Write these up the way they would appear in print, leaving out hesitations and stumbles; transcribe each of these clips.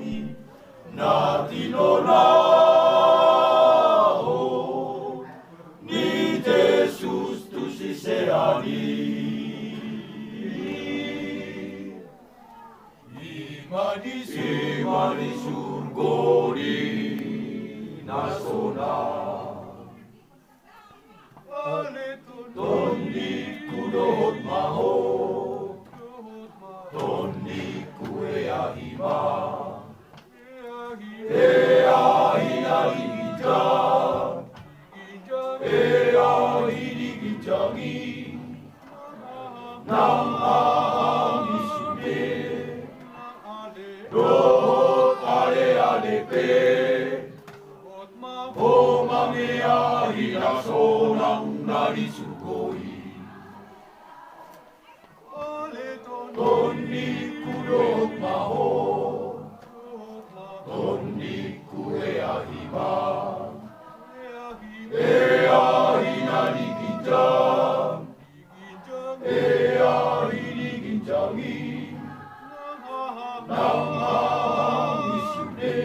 Ginjami na tinonao ni Jesus tu si Seani. Imani surgori nasional. Tonni kudohot maho, tonni kuea hima, ea hina hija, ea hini ginjangi, nang ahami sume, dohot ale ale pe, o mangea hina sonang nari sugoi. Tonni kudohot maho, tonni kuea hima, ea hina ni ginjang, ea hini ginjangi, nang ahami sune,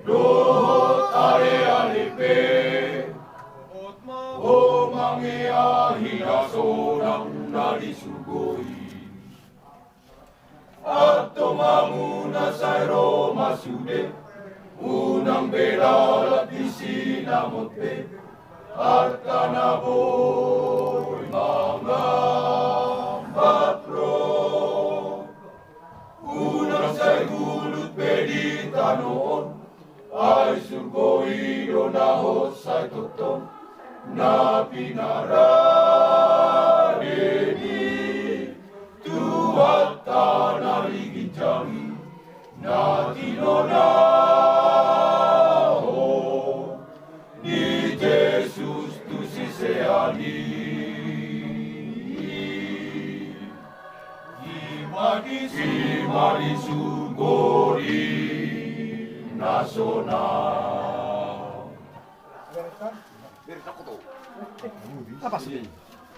dohot ale ale pe, o mangea hina sonang nari sugoi. At tumamuna sa Roma sude, unang beral at isinamote, at kanaboy mga patro. Unang sa'y gulot pedita noon, ay surgoi donahot sa'y totong, na pinarareni tuhat tanari ginjangi na tinonao ni Jesus tu si Seani. Imani surgori nasional. Apa sih?